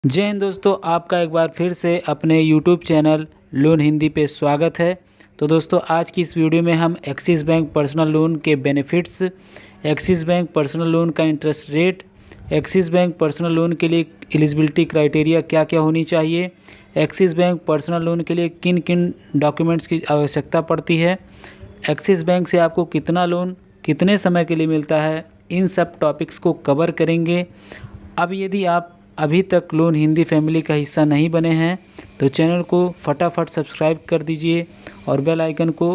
जय हिंद दोस्तों, आपका एक बार फिर से अपने YouTube चैनल लोन हिंदी पे स्वागत है। तो दोस्तों आज की इस वीडियो में हम एक्सिस बैंक पर्सनल लोन के benefits, Axis bank personal loan का interest rate, Axis bank personal loan के लिए एलिजिबिलिटी क्राइटेरिया क्या क्या होनी चाहिए, एक्सिस बैंक पर्सनल लोन के लिए किन किन डॉक्यूमेंट्स की आवश्यकता पड़ती है, एक्सिस बैंक से आपको कितना लोन कितने समय के लिए मिलता है, इन सब टॉपिक्स को कवर करेंगे। अब यदि आप अभी तक लोन हिंदी फैमिली का हिस्सा नहीं बने हैं तो चैनल को फटाफट सब्सक्राइब कर दीजिए और बेल आइकन को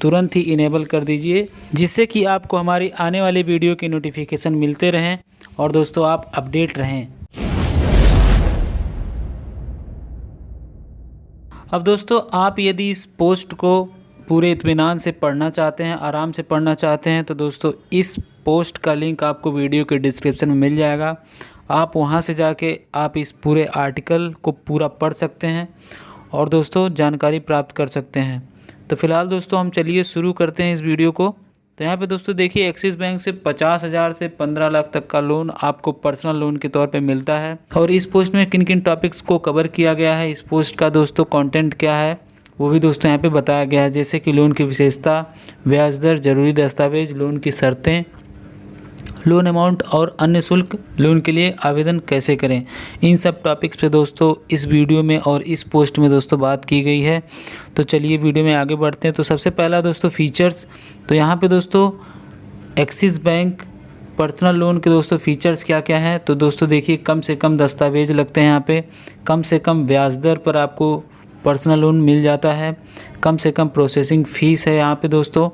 तुरंत ही इनेबल कर दीजिए, जिससे कि आपको हमारी आने वाली वीडियो की नोटिफिकेशन मिलते रहें और दोस्तों आप अपडेट रहें। अब दोस्तों आप यदि इस पोस्ट को पूरे इत्मीनान से पढ़ना चाहते हैं, आराम से पढ़ना चाहते हैं, तो दोस्तों इस पोस्ट का लिंक आपको वीडियो के डिस्क्रिप्शन में मिल जाएगा। आप वहां से जाके आप इस पूरे आर्टिकल को पूरा पढ़ सकते हैं और दोस्तों जानकारी प्राप्त कर सकते हैं। तो फिलहाल दोस्तों हम चलिए शुरू करते हैं इस वीडियो को। तो यहाँ पे दोस्तों देखिए, एक्सिस बैंक से 50,000 से 15 लाख तक का लोन आपको पर्सनल लोन के तौर पे मिलता है। और इस पोस्ट में किन किन टॉपिक्स को कवर किया गया है, इस पोस्ट का दोस्तों कंटेंट क्या है वो भी दोस्तों यहाँ पे बताया गया है। जैसे कि लोन की विशेषता, ब्याज दर, जरूरी दस्तावेज, लोन की शर्तें, लोन अमाउंट और अन्य शुल्क, लोन के लिए आवेदन कैसे करें, इन सब टॉपिक्स पे दोस्तों इस वीडियो में और इस पोस्ट में दोस्तों बात की गई है। तो चलिए वीडियो में आगे बढ़ते हैं। तो सबसे पहला दोस्तों फीचर्स। तो यहाँ पे दोस्तों एक्सिस बैंक पर्सनल लोन के दोस्तों फीचर्स क्या क्या हैं। तो दोस्तों देखिए, कम से कम दस्तावेज लगते हैं यहाँ पे, कम से कम ब्याज दर पर आपको पर्सनल लोन मिल जाता है, कम से कम प्रोसेसिंग फ़ीस है यहाँ पे दोस्तों,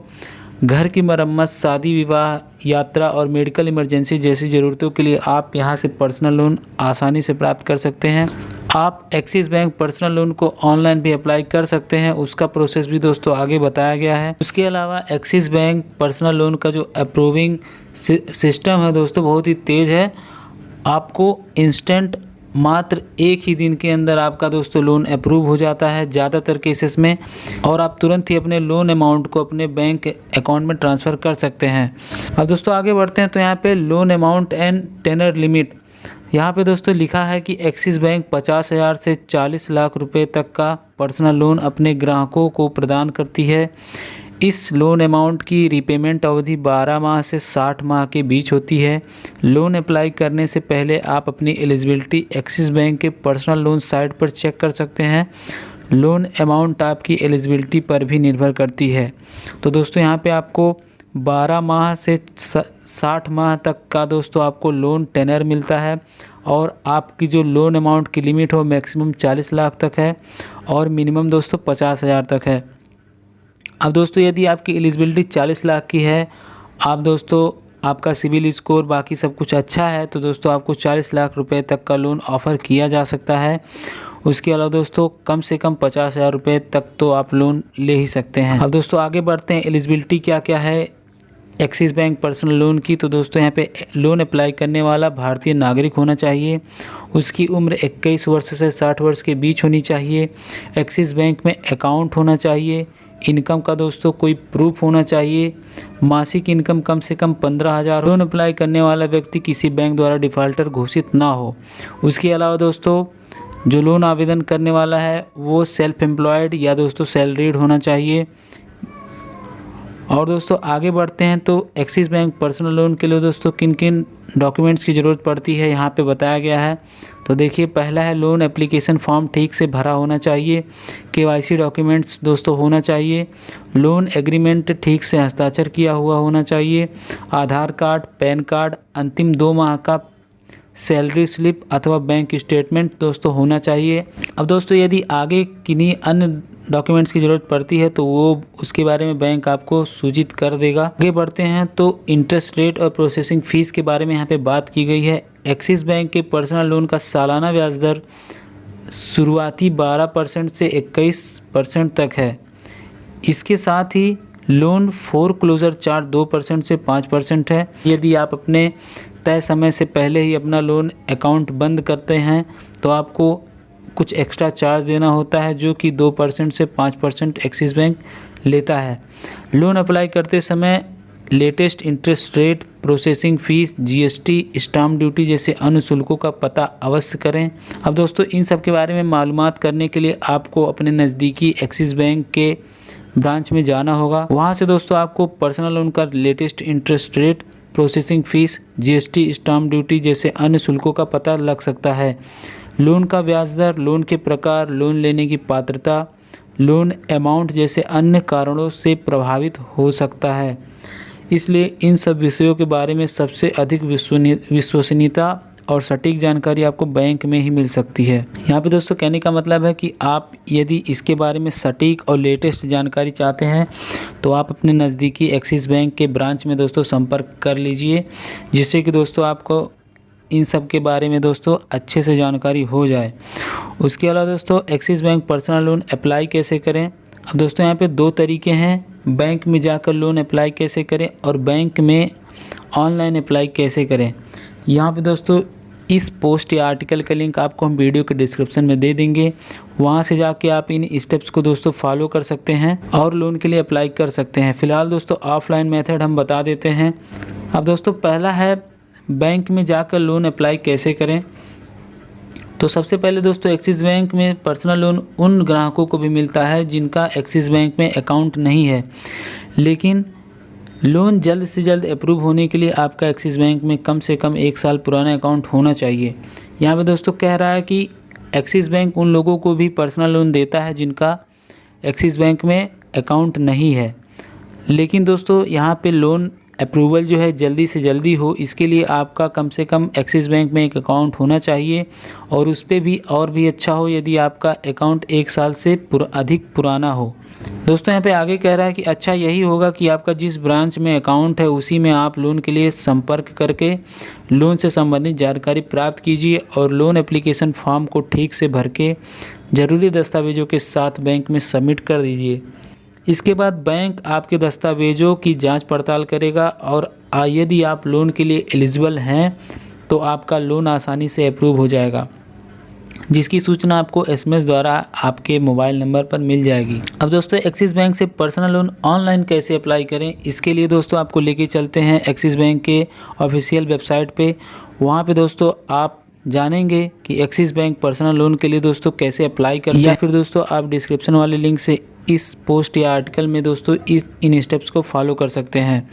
घर की मरम्मत, शादी विवाह, यात्रा और मेडिकल इमरजेंसी जैसी ज़रूरतों के लिए आप यहां से पर्सनल लोन आसानी से प्राप्त कर सकते हैं। आप एक्सिस बैंक पर्सनल लोन को ऑनलाइन भी अप्लाई कर सकते हैं, उसका प्रोसेस भी दोस्तों आगे बताया गया है। उसके अलावा एक्सिस बैंक पर्सनल लोन का जो अप्रूविंग सिस्टम है दोस्तों बहुत ही तेज़ है। आपको इंस्टेंट मात्र एक ही दिन के अंदर आपका दोस्तों लोन अप्रूव हो जाता है ज़्यादातर केसेस में, और आप तुरंत ही अपने लोन अमाउंट को अपने बैंक अकाउंट में ट्रांसफ़र कर सकते हैं। अब दोस्तों आगे बढ़ते हैं। तो यहाँ पे loan amount and tenure limit, यहाँ पे दोस्तों लिखा है कि एक्सिस बैंक 50,000 से 40 लाख रुपए तक का पर्सनल लोन अपने ग्राहकों को प्रदान करती है। इस लोन अमाउंट की रीपेमेंट अवधि 12 माह से 60 माह के बीच होती है। लोन अप्लाई करने से पहले आप अपनी एलिजिबिलिटी एक्सिस बैंक के पर्सनल लोन साइट पर चेक कर सकते हैं। लोन अमाउंट आपकी एलिजिबिलिटी पर भी निर्भर करती है। तो दोस्तों यहाँ पे आपको 12 माह से 60 माह तक का दोस्तों आपको लोन टेनर मिलता है, और आपकी जो लोन अमाउंट की लिमिट हो मैक्सिमम 40 लाख तक है और मिनिमम दोस्तों 50,000 तक है। अब दोस्तों यदि आपकी एलिजिबिलिटी 40 लाख की है, आप दोस्तों आपका सिविल स्कोर बाकी सब कुछ अच्छा है, तो दोस्तों आपको 40 लाख रुपए तक का लोन ऑफ़र किया जा सकता है। उसके अलावा दोस्तों कम से कम 50,000 रुपये तक तो आप लोन ले ही सकते हैं। अब दोस्तों आगे बढ़ते हैं, एलिजिबिलिटी क्या क्या है एक्सिस बैंक पर्सनल लोन की। तो दोस्तों यहाँ पे लोन अप्लाई करने वाला भारतीय नागरिक होना चाहिए, उसकी उम्र 21 वर्ष से 60 वर्ष के बीच होनी चाहिए, एक्सिस बैंक में अकाउंट होना चाहिए, इनकम का दोस्तों कोई प्रूफ होना चाहिए, मासिक इनकम कम से कम 15,000। लोन अप्लाई करने वाला व्यक्ति किसी बैंक द्वारा डिफ़ॉल्टर घोषित ना हो। उसके अलावा दोस्तों जो लोन आवेदन करने वाला है वो सेल्फ एम्प्लॉयड या दोस्तों सैलरीड होना चाहिए। और दोस्तों आगे बढ़ते हैं। तो एक्सिस बैंक पर्सनल लोन के लिए दोस्तों किन किन डॉक्यूमेंट्स की ज़रूरत पड़ती है यहाँ पे बताया गया है। तो देखिए, पहला है लोन एप्लीकेशन फॉर्म ठीक से भरा होना चाहिए, केवाईसी डॉक्यूमेंट्स दोस्तों होना चाहिए, लोन एग्रीमेंट ठीक से हस्ताक्षर किया हुआ होना चाहिए, आधार कार्ड, पैन कार्ड, अंतिम 2 माह का सैलरी स्लिप अथवा बैंक स्टेटमेंट दोस्तों होना चाहिए। अब दोस्तों यदि आगे किन्हीं अन्य डॉक्यूमेंट्स की ज़रूरत पड़ती है तो वो उसके बारे में बैंक आपको सूचित कर देगा। आगे बढ़ते हैं। तो इंटरेस्ट रेट और प्रोसेसिंग फ़ीस के बारे में यहाँ पे बात की गई है। एक्सिस बैंक के पर्सनल लोन का सालाना ब्याज दर शुरुआती 12% से 21% तक है। इसके साथ ही लोन फोरक्लोजर चार्ज 2% से 5% है। यदि आप अपने तय समय से पहले ही अपना लोन अकाउंट बंद करते हैं तो आपको कुछ एक्स्ट्रा चार्ज देना होता है, जो कि 2% से 5% एक्सिस बैंक लेता है। लोन अप्लाई करते समय latest interest rate, processing fees, GST, stamp duty जैसे अन्य शुल्कों का पता अवश्य करें। अब दोस्तों इन सब के बारे में मालूमात करने के लिए आपको अपने नज़दीकी एक्सिस बैंक के ब्रांच में जाना होगा। वहाँ से दोस्तों आपको पर्सनल लोन का latest interest rate, processing fees, GST, stamp duty जैसे अन्य शुल्कों का पता लग सकता है। लोन का ब्याज दर, लोन के प्रकार, लोन लेने की पात्रता, लोन अमाउंट जैसे अन्य कारणों से प्रभावित हो सकता है। इसलिए इन सब विषयों के बारे में सबसे अधिक विश्वसनीयता और सटीक जानकारी आपको बैंक में ही मिल सकती है। यहाँ पे दोस्तों कहने का मतलब है कि आप यदि इसके बारे में सटीक और लेटेस्ट जानकारी चाहते हैं तो आप अपने नज़दीकी एक्सिस बैंक के ब्रांच में दोस्तों संपर्क कर लीजिए, जिससे कि दोस्तों आपको इन सब के बारे में दोस्तों अच्छे से जानकारी हो जाए। उसके अलावा दोस्तों axis bank personal loan apply कैसे करें। अब दोस्तों यहाँ पे 2 तरीके हैं, बैंक में जाकर लोन अप्लाई कैसे करें और बैंक में ऑनलाइन अप्लाई कैसे करें। यहाँ पे दोस्तों इस पोस्ट या आर्टिकल का लिंक आपको हम वीडियो के डिस्क्रिप्शन में दे देंगे। वहाँ से जाके आप इन स्टेप्स को दोस्तों फॉलो कर सकते हैं और लोन के लिए अप्लाई कर सकते हैं। फ़िलहाल दोस्तों ऑफलाइन मेथड हम बता देते हैं। अब दोस्तों पहला है बैंक में जाकर लोन अप्लाई कैसे करें। तो सबसे पहले दोस्तों एक्सिस बैंक में पर्सनल लोन उन ग्राहकों को भी मिलता है जिनका एक्सिस बैंक में अकाउंट नहीं है, लेकिन लोन जल्द से जल्द अप्रूव होने के लिए आपका एक्सिस बैंक में कम से कम 1 साल पुराना अकाउंट होना चाहिए। यहाँ पे दोस्तों कह रहा है कि एक्सिस बैंक उन लोगों को भी पर्सनल लोन देता है जिनका एक्सिस बैंक में अकाउंट नहीं है, लेकिन दोस्तों यहाँ पे लोन अप्रूवल जो है जल्दी से जल्दी हो, इसके लिए आपका कम से कम एक्सिस बैंक में एक अकाउंट होना चाहिए और उस पर भी और भी अच्छा हो यदि आपका अकाउंट 1 साल से अधिक पुराना हो। दोस्तों यहाँ पे आगे कह रहा है कि अच्छा यही होगा कि आपका जिस ब्रांच में अकाउंट है उसी में आप लोन के लिए संपर्क करके लोन से संबंधित जानकारी प्राप्त कीजिए और लोन एप्लीकेशन फॉर्म को ठीक से भर के ज़रूरी दस्तावेज़ों के साथ बैंक में सबमिट कर दीजिए। इसके बाद बैंक आपके दस्तावेज़ों की जांच पड़ताल करेगा और यदि आप लोन के लिए एलिजिबल हैं तो आपका लोन आसानी से अप्रूव हो जाएगा, जिसकी सूचना आपको एसएमएस द्वारा आपके मोबाइल नंबर पर मिल जाएगी। अब दोस्तों एक्सिस बैंक से पर्सनल लोन ऑनलाइन कैसे अप्लाई करें, इसके लिए दोस्तों आपको लेके चलते हैं एक्सिस बैंक के ऑफिशियल वेबसाइट पे। वहाँ पे दोस्तों आप जानेंगे कि एक्सिस बैंक पर्सनल लोन के लिए दोस्तों कैसे अप्लाई करें, या फिर दोस्तों आप डिस्क्रिप्शन वाले लिंक से इस पोस्ट या आर्टिकल में दोस्तों इन स्टेप्स को फॉलो कर सकते हैं।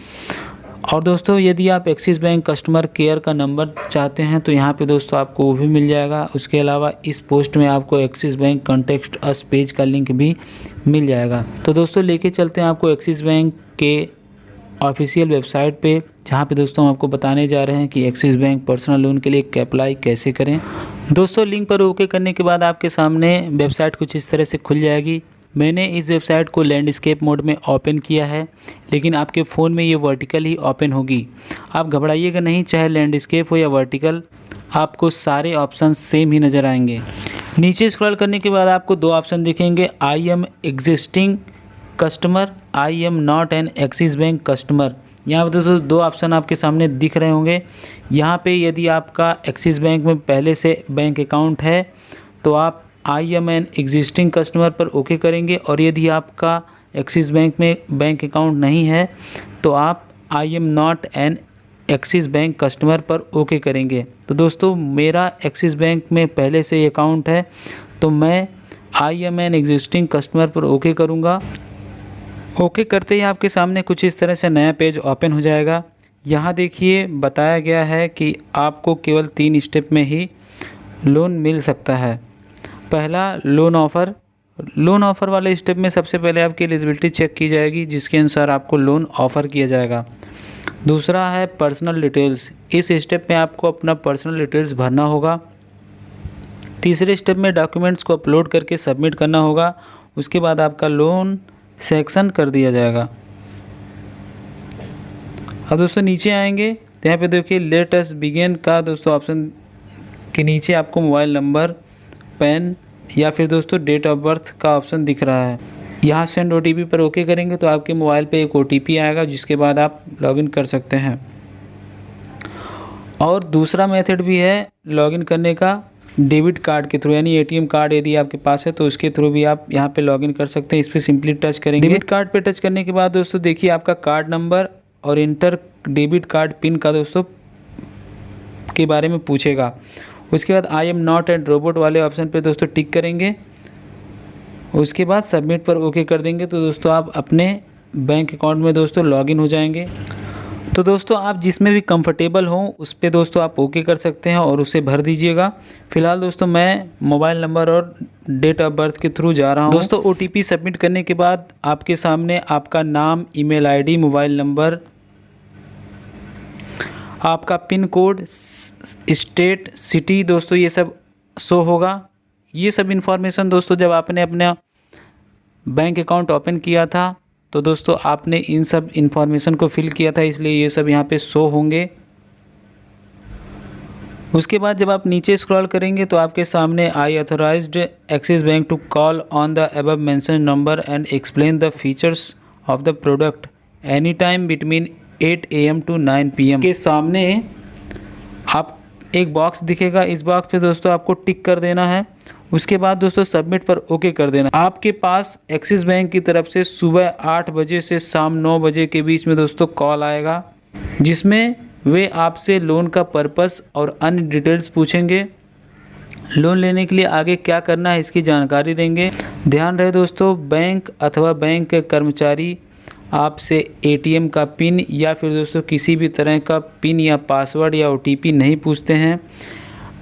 और दोस्तों यदि आप एक्सिस बैंक कस्टमर केयर का नंबर चाहते हैं तो यहाँ पे दोस्तों आपको वो भी मिल जाएगा। उसके अलावा इस पोस्ट में आपको axis bank contact us page का लिंक भी मिल जाएगा। तो दोस्तों लेके चलते हैं आपको एक्सिस बैंक के ऑफिशियल वेबसाइट पे, जहाँ पे दोस्तों हम आपको बताने जा रहे हैं कि एक्सिस बैंक पर्सनल लोन के लिए अप्लाई कैसे करें। दोस्तों लिंक पर ओके करने के बाद आपके सामने वेबसाइट कुछ इस तरह से खुल जाएगी। मैंने इस वेबसाइट को लैंडस्केप मोड में ओपन किया है, लेकिन आपके फ़ोन में ये वर्टिकल ही ओपन होगी। आप घबराइएगा नहीं, चाहे लैंडस्केप हो या वर्टिकल, आपको सारे ऑप्शन सेम ही नज़र आएंगे। नीचे स्क्रॉल करने के बाद आपको 2 ऑप्शन दिखेंगे, I am existing customer, I am not an axis bank customer. यहाँ पर दोस्तों 2 ऑप्शन आपके सामने दिख रहे होंगे। यहाँ पे यदि आपका एक्सिस बैंक में पहले से बैंक अकाउंट है तो आप I am an existing customer पर ओके करेंगे, और यदि आपका एक्सिस बैंक में बैंक अकाउंट नहीं है तो आप I am not an axis bank customer पर ओके करेंगे। तो दोस्तों मेरा एक्सिस बैंक में पहले से अकाउंट है तो मैं I am an existing customer पर ओके करूँगा। ओके करते ही आपके सामने कुछ इस तरह से नया पेज ओपन हो जाएगा। यहाँ देखिए बताया गया है कि आपको केवल 3 स्टेप में ही लोन मिल सकता है। पहला लोन ऑफ़र वाले स्टेप में सबसे पहले आपकी एलिजिबिलिटी चेक की जाएगी, जिसके अनुसार आपको लोन ऑफ़र किया जाएगा। दूसरा है पर्सनल डिटेल्स, इस स्टेप में आपको अपना पर्सनल डिटेल्स भरना होगा। तीसरे स्टेप में डॉक्यूमेंट्स को अपलोड करके सबमिट करना होगा। उसके बाद आपका लोन सेक्शन कर दिया जाएगा। अब दोस्तों नीचे आएंगे तो यहाँ पे देखिए लेट अस बिगिन का दोस्तों ऑप्शन के नीचे आपको मोबाइल नंबर, पैन या फिर दोस्तों डेट ऑफ बर्थ का ऑप्शन दिख रहा है। यहाँ सेंड ओटीपी पर ओके करेंगे तो आपके मोबाइल पे एक ओटीपी आएगा, जिसके बाद आप लॉगिन कर सकते हैं। और दूसरा मेथड भी है लॉगिन करने का, डेबिट कार्ड के थ्रू, यानी एटीएम कार्ड यदि आपके पास है तो उसके थ्रू भी आप यहाँ पे लॉगिन कर सकते हैं। इस पर सिंपली टच करेंगे। डेबिट कार्ड पे टच करने के बाद दोस्तों देखिए आपका कार्ड नंबर और इंटर डेबिट कार्ड पिन का दोस्तों के बारे में पूछेगा। उसके बाद I am not and robot वाले ऑप्शन पे दोस्तों टिक करेंगे। उसके बाद सबमिट पर ओके कर देंगे तो दोस्तों आप अपने बैंक अकाउंट में दोस्तों लॉगिन हो जाएंगे। तो दोस्तों आप जिसमें भी कंफर्टेबल हो उस पर दोस्तों आप ओके कर सकते हैं और उसे भर दीजिएगा। फिलहाल दोस्तों मैं मोबाइल नंबर और डेट ऑफ बर्थ के थ्रू जा रहा हूं। दोस्तों OTP सबमिट करने के बाद आपके सामने आपका नाम, ईमेल आईडी, मोबाइल नंबर, आपका पिन कोड, स्टेट, सिटी दोस्तों ये सब शो होगा। ये सब इन्फॉर्मेशन दोस्तों जब आपने अपना बैंक अकाउंट ओपन किया था तो दोस्तों आपने इन सब इन्फॉर्मेशन को फिल किया था, इसलिए ये सब यहाँ पे शो होंगे। उसके बाद जब आप नीचे स्क्रॉल करेंगे तो आपके सामने I authorised Axis bank to call on the above mentioned number and explain the features of the product any time between 8 AM to 9 PM के सामने आप एक बॉक्स दिखेगा। इस बॉक्स पे दोस्तों आपको टिक कर देना है। उसके बाद दोस्तों सबमिट पर ओके कर देना। आपके पास एक्सिस बैंक की तरफ से सुबह 8 बजे से शाम 9 बजे के बीच में दोस्तों कॉल आएगा, जिसमें वे आपसे लोन का पर्पस और अन्य डिटेल्स पूछेंगे। लोन लेने के लिए आगे क्या करना है इसकी जानकारी देंगे। ध्यान रहे दोस्तों, बैंक अथवा बैंक के कर्मचारी आपसे ATM का पिन या फिर दोस्तों किसी भी तरह का पिन या पासवर्ड या OTP नहीं पूछते हैं।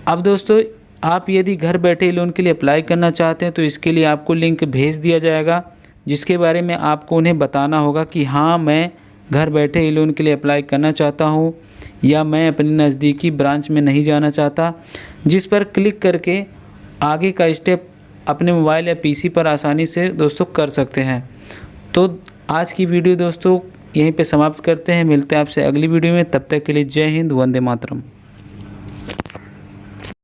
अब दोस्तों आप यदि घर बैठे लोन के लिए अप्लाई करना चाहते हैं तो इसके लिए आपको लिंक भेज दिया जाएगा, जिसके बारे में आपको उन्हें बताना होगा कि हाँ मैं घर बैठे लोन के लिए अप्लाई करना चाहता हूँ या मैं अपनी नज़दीकी ब्रांच में नहीं जाना चाहता, जिस पर क्लिक करके आगे का स्टेप अपने मोबाइल या PC पर आसानी से दोस्तों कर सकते हैं। तो आज की वीडियो दोस्तों यहीं पे समाप्त करते हैं। मिलते हैं आपसे अगली वीडियो में, तब तक के लिए जय हिंद, वंदे मातरम।